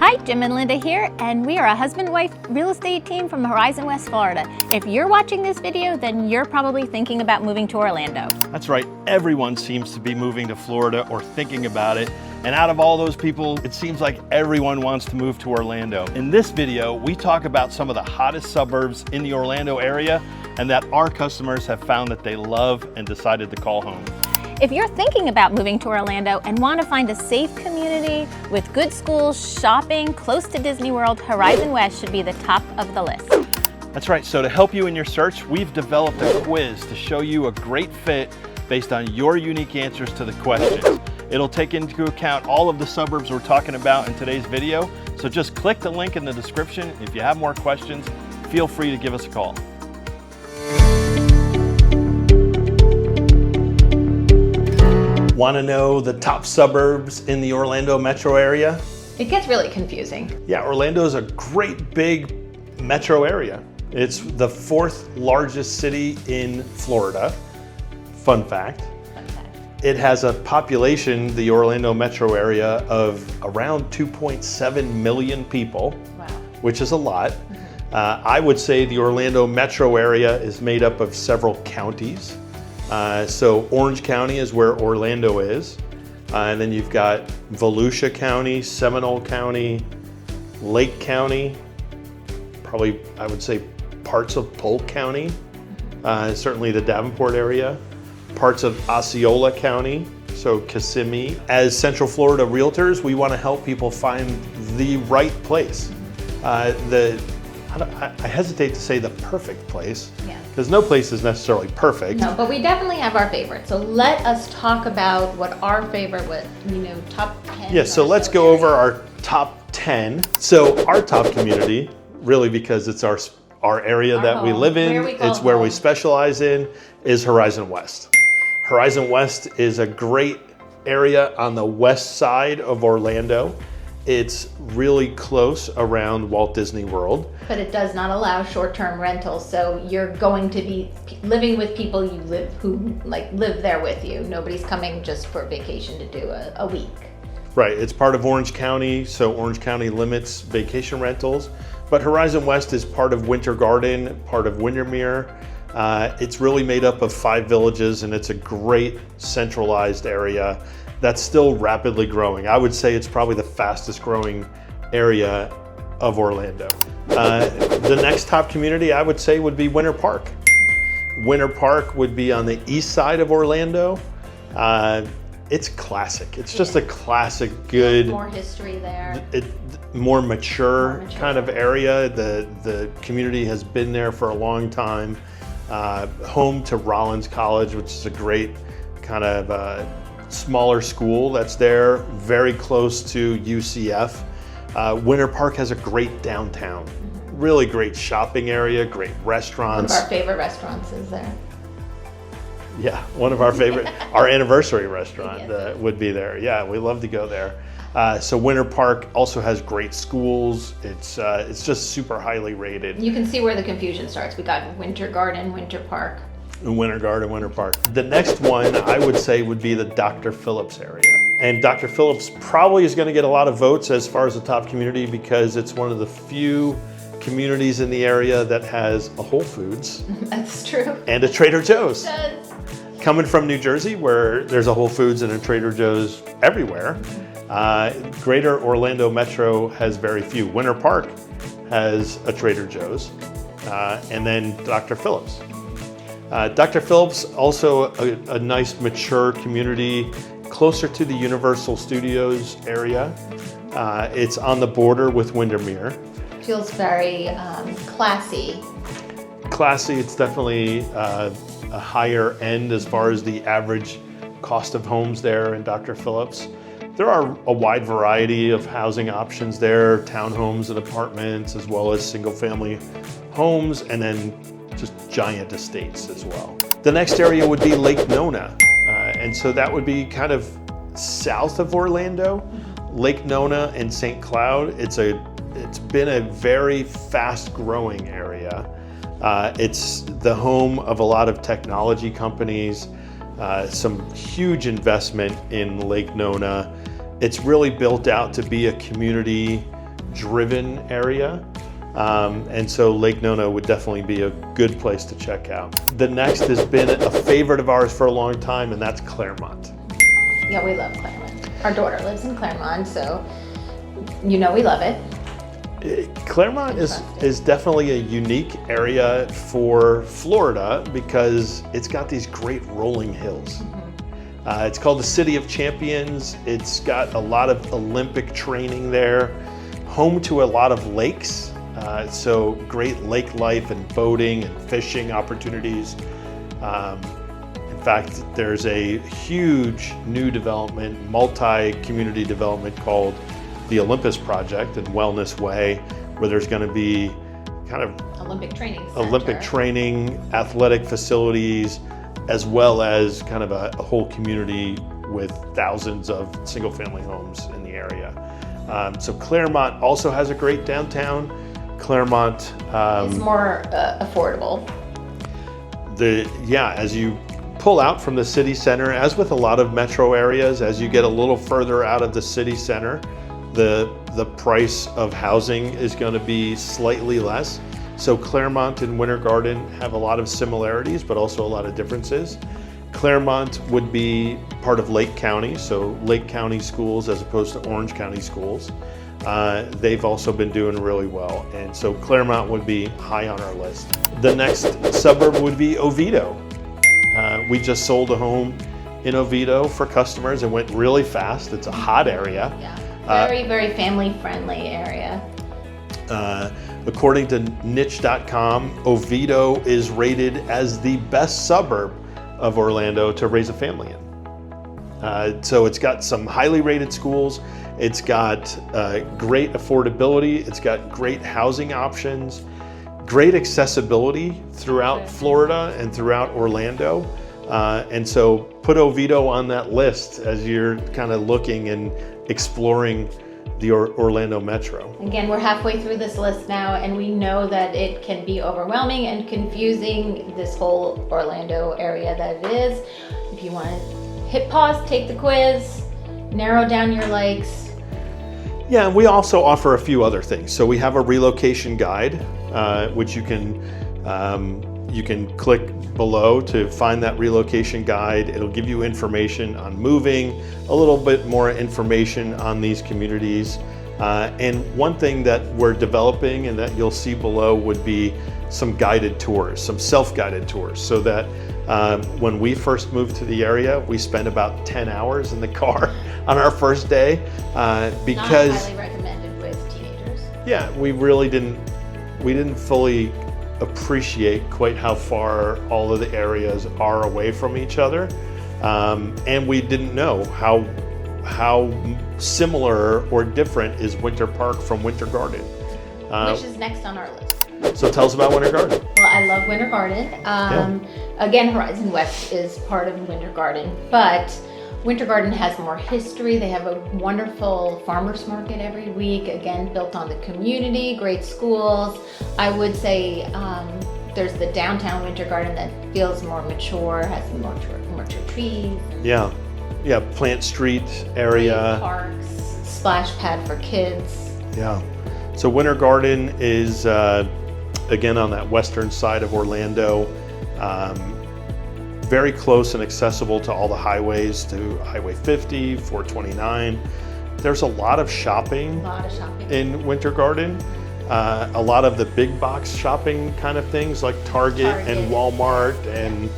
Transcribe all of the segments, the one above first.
Hi, Jim and Lynda here, and we are a husband-wife real estate team from Horizon West, Florida. If you're watching this video, then you're probably thinking about moving to Orlando. That's right, everyone seems to be moving to Florida or thinking about it. And out of all those people, it seems like everyone wants to move to Orlando. In this video, we talk about some of the hottest suburbs in the Orlando area and that our customers have found that they love and decided to call home. If you're thinking about moving to Orlando and want to find a safe community with good schools, shopping, close to Disney World, Horizon West should be the top of the list. That's right, so to help you in your search, we've developed a quiz to show you a great fit based on your unique answers to the questions. It'll take into account all of the suburbs we're talking about in today's video, so just click the link in the description. If you have more questions, feel free to give us a call. Want to know the top suburbs in the Orlando metro area? It gets really confusing. Yeah, Orlando is a great big metro area. It's the fourth largest city in Florida. Fun fact. It has a population, the Orlando metro area, of around 2.7 million people, wow, which is a lot. I would say the Orlando metro area is made up of several counties. So Orange County is where Orlando is. And then you've got Volusia County, Seminole County, Lake County, probably I would say parts of Polk County, certainly the Davenport area, parts of Osceola County, so Kissimmee. As Central Florida realtors, we want to help people find the right place. I hesitate to say the perfect place, because no place is necessarily perfect. No, but we definitely have our favorite. So let us talk about what our favorite was, top 10. Yeah, so let's go over our top 10. So our top community, really because it's our area that we live in, it's where we specialize in, is Horizon West. Horizon West is a great area on the west side of Orlando. It's really close around Walt Disney World. But it does not allow short-term rentals, so you're going to be living with people who live there with you. Nobody's coming just for vacation to do a week. Right, it's part of Orange County, so Orange County limits vacation rentals. But Horizon West is part of Winter Garden, part of Windermere. It's really made up of 5 villages, and it's a great centralized area that's still rapidly growing. I would say it's probably the fastest growing area of Orlando. The next top community I would say would be Winter Park. Winter Park would be on the east side of Orlando. It's classic. It's just a classic, good. More history there. More mature kind of area. The community has been there for a long time. Home to Rollins College, which is a great kind of smaller school that's there, very close to UCF. Winter Park has a great downtown, really great shopping area, great restaurants. One of our favorite restaurants is there. Yeah, one of our favorite, our anniversary restaurant would be there. Yeah, we love to go there. So Winter Park also has great schools. It's just super highly rated. You can see where the confusion starts. We got Winter Garden, Winter Park. Winter Garden, Winter Park. The next one I would say would be the Dr. Phillips area. And Dr. Phillips probably is going to get a lot of votes as far as the top community because it's one of the few communities in the area that has a Whole Foods. That's true. And a Trader Joe's. It does. Coming from New Jersey, where there's a Whole Foods and a Trader Joe's everywhere, Greater Orlando Metro has very few. Winter Park has a Trader Joe's, and then Dr. Phillips. Dr. Phillips, also a nice mature community closer to the Universal Studios area. It's on the border with Windermere. Feels very classy. Classy, it's definitely a higher end as far as the average cost of homes there in Dr. Phillips. There are a wide variety of housing options there, townhomes and apartments, as well as single family homes, and then just giant estates as well. The next area would be Lake Nona. And so that would be kind of south of Orlando. Lake Nona and St. Cloud, it's been a very fast growing area. It's the home of a lot of technology companies, some huge investment in Lake Nona. It's really built out to be a community driven area. And so Lake Nona would definitely be a good place to check out. The next has been a favorite of ours for a long time, and that's Claremont. Yeah, we love Claremont. Our daughter lives in Claremont, so we love it. Claremont is definitely a unique area for Florida because it's got these great rolling hills. It's called the City of Champions. It's got a lot of Olympic training there, home to a lot of lakes. So great lake life and boating and fishing opportunities. In fact, there's a huge new development, multi-community development called the Olympus Project and Wellness Way, where there's going to be kind of Olympic training, athletic facilities, as well as kind of a whole community with thousands of single-family homes in the area. So Claremont also has a great downtown. Claremont is more affordable. As you pull out from the city center, as with a lot of metro areas, as you get a little further out of the city center, the price of housing is going to be slightly less. So Claremont and Winter Garden have a lot of similarities, but also a lot of differences. Claremont would be part of Lake County, so Lake County schools as opposed to Orange County schools. They've also been doing really well, and so Claremont would be high on our list. The next suburb would be Oviedo. We just sold a home in Oviedo for customers. It went really fast. It's a hot area. Yeah. Very family-friendly area. According to niche.com, Oviedo is rated as the best suburb of Orlando to raise a family in. So it's got some highly rated schools. It's got great affordability. It's got great housing options, great accessibility throughout Florida and throughout Orlando. And so put Oviedo on that list as you're kind of looking and exploring the Orlando Metro. Again, we're halfway through this list now, and we know that it can be overwhelming and confusing, this whole Orlando area that it is. If you want to hit pause, take the quiz, narrow down your likes. Yeah, and we also offer a few other things. So we have a relocation guide, which you can click below to find that relocation guide. It'll give you information on moving, a little bit more information on these communities. And one thing that we're developing and that you'll see below would be some guided tours, some self-guided tours, so that when we first moved to the area, we spent about 10 hours in the car on our first day because not highly recommended with teenagers. Yeah, we didn't fully appreciate quite how far all of the areas are away from each other, and we didn't know how similar or different is Winter Park from Winter Garden, which is next on our list. So tell us about Winter Garden. Well, I love Winter Garden. Again, Horizon West is part of Winter Garden, but Winter Garden has more history. They have a wonderful farmers market every week, again, built on the community, great schools. I would say there's the downtown Winter Garden that feels more mature, has more mature trees. Yeah, Plant Street area. Great parks, splash pad for kids. Yeah, so Winter Garden is, again, on that western side of Orlando. Very close and accessible to all the highways, to Highway 50, 429. There's a lot of shopping, in Winter Garden. A lot of the big box shopping kind of things like Target and Walmart and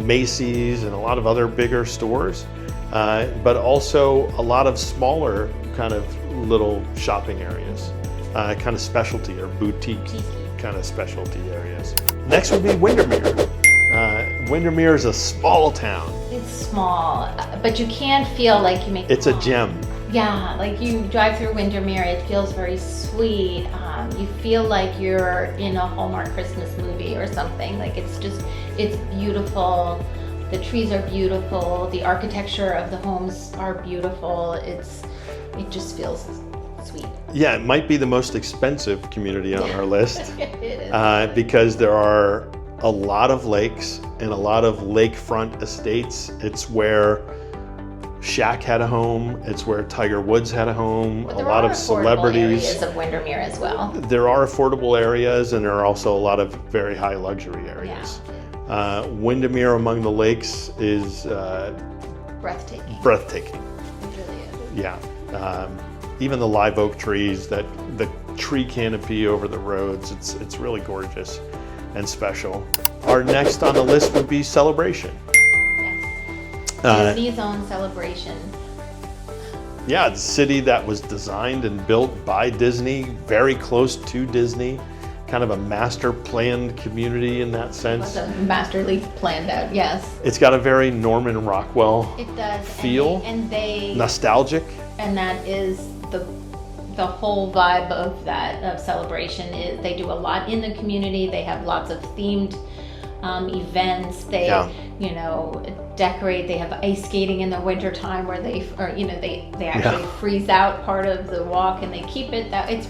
Macy's and a lot of other bigger stores, but also a lot of smaller kind of little shopping areas, kind of specialty or boutique kind of specialty areas. Next would be Windermere. Windermere is a small town. It's small, but you can feel like you make. It's a gem. Yeah, like you drive through Windermere, it feels very sweet. You feel like you're in a Hallmark Christmas movie or something. Like it's beautiful. The trees are beautiful. The architecture of the homes are beautiful. It just feels sweet. Yeah, it might be the most expensive community on our list. It is. Because there are a lot of lakes and a lot of lakefront estates. It's where Shaq had a home. It's where Tiger Woods had a home. But a there lot are of affordable celebrities. areas of Windermere as well. There are affordable areas, and there are also a lot of very high luxury areas. Windermere among the lakes is Breathtaking. breathtaking. It really is. Yeah. Even the live oak trees, the tree canopy over the roads, it's really gorgeous and special. Our next on the list would be Celebration. Disney's own Celebration. Yeah, it's a city that was designed and built by Disney, very close to Disney, kind of a master planned community in that sense. It's a masterly planned out, yes. It's got a very Norman Rockwell It does. feel, And they nostalgic. and that is the whole vibe of that of Celebration is they do a lot in the community. They have lots of themed events. They decorate. They have ice skating in the winter time where they actually freeze out part of the walk, and they keep it that it's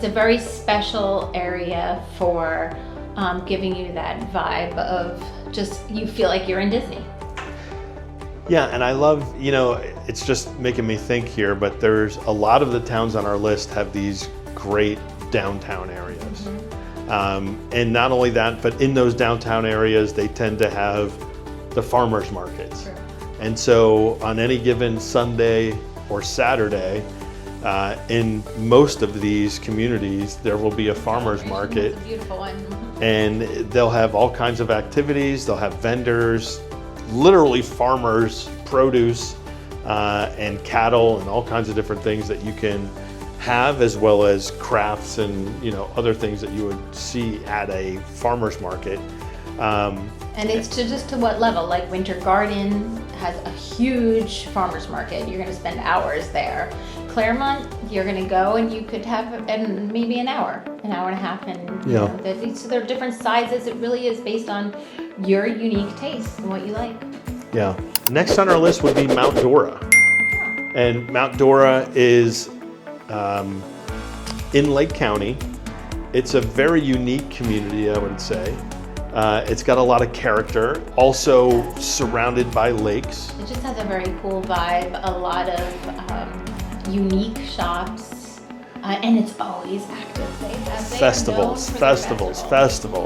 a very special area for giving you that vibe of just you feel like you're in Disney. Yeah, and I love, it's just making me think here, but there's a lot of the towns on our list have these great downtown areas. And not only that, but in those downtown areas, they tend to have the farmers markets. Sure. And so on any given Sunday or Saturday, in most of these communities, there will be a farmers market. It's a beautiful one. And they'll have all kinds of activities. They'll have vendors, literally farmers, produce, and cattle, and all kinds of different things that you can have, as well as crafts and other things that you would see at a farmer's market. And it's to what level? Like Winter Garden has a huge farmer's market. You're going to spend hours there. Claremont, you're going to go and you could have maybe an hour and a half, and so there are different sizes. It really is based on your unique taste and what you like. Yeah. Next on our list would be Mount Dora. And Mount Dora is in Lake County. It's a very unique community, I would say. It's got a lot of character, also surrounded by lakes. It just has a very cool vibe, a lot of unique shops, and it's always active. They festivals.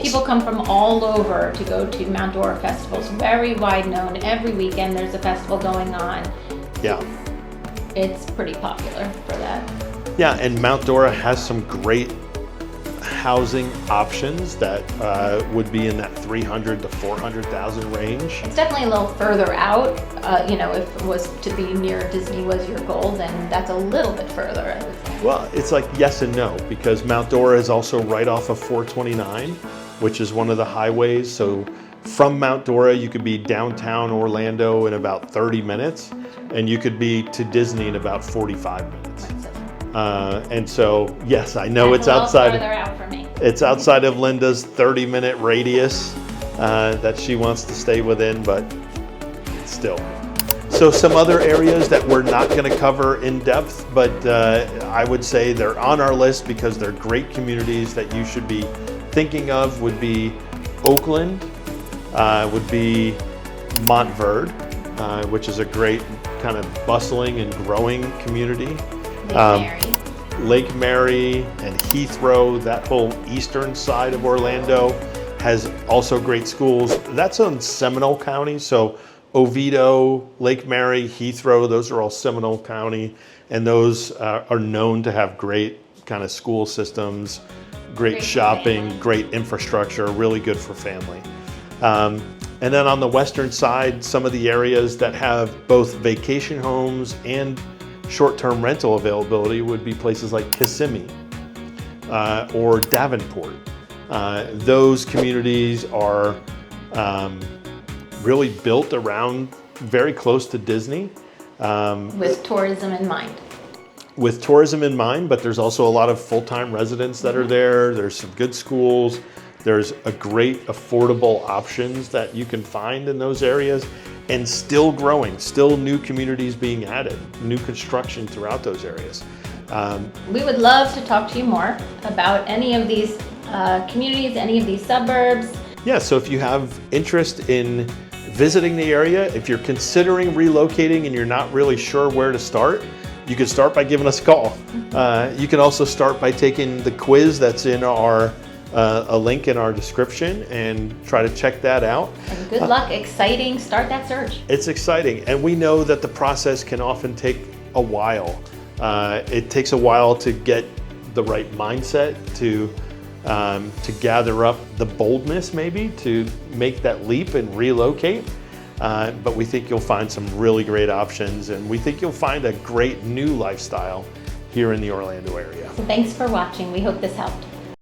People come from all over to go to Mount Dora festivals, very wide known. Every weekend there's a festival going on. Yeah. It's pretty popular for that. Yeah, and Mount Dora has some great housing options that would be in that 300 to 400,000 range. It's definitely a little further out. If it was to be near Disney was your goal, then that's a little bit further. I would say. Well, it's like yes and no, because Mount Dora is also right off of 429, which is one of the highways. So from Mount Dora, you could be downtown Orlando in about 30 minutes, and you could be to Disney in about 45 minutes. And so, yes, I know it's outside. Further out for me. It's outside of Lynda's 30-minute radius that she wants to stay within, but still. So some other areas that we're not going to cover in depth, but I would say they're on our list because they're great communities that you should be thinking of would be Oakland, would be Montverde, which is a great kind of bustling and growing community. Lake Mary and Heathrow, that whole eastern side of Orlando has also great schools. That's in Seminole County, so Oviedo, Lake Mary, Heathrow, those are all Seminole County, and those are known to have great kind of school systems, great shopping, great infrastructure, really good for family. And then on the western side, some of the areas that have both vacation homes and short-term rental availability would be places like Kissimmee or Davenport. Those communities are really built around very close to Disney. With tourism in mind. With tourism in mind, but there's also a lot of full-time residents that are there. There's some good schools. There's a great affordable options that you can find in those areas. And still growing, still new communities being added, new construction throughout those areas. We would love to talk to you more about any of these communities, any of these suburbs. Yeah, so if you have interest in visiting the area. If you're considering relocating and you're not really sure where to start, you can start by giving us a call. You can also start by taking the quiz that's in our a link in our description and try to check that out. And good luck, exciting, start that search. It's exciting, and we know that the process can often take a while. It takes a while to get the right mindset, to gather up the boldness maybe to make that leap and relocate. But we think you'll find some really great options, and we think you'll find a great new lifestyle here in the Orlando area. So thanks for watching. We hope this helped.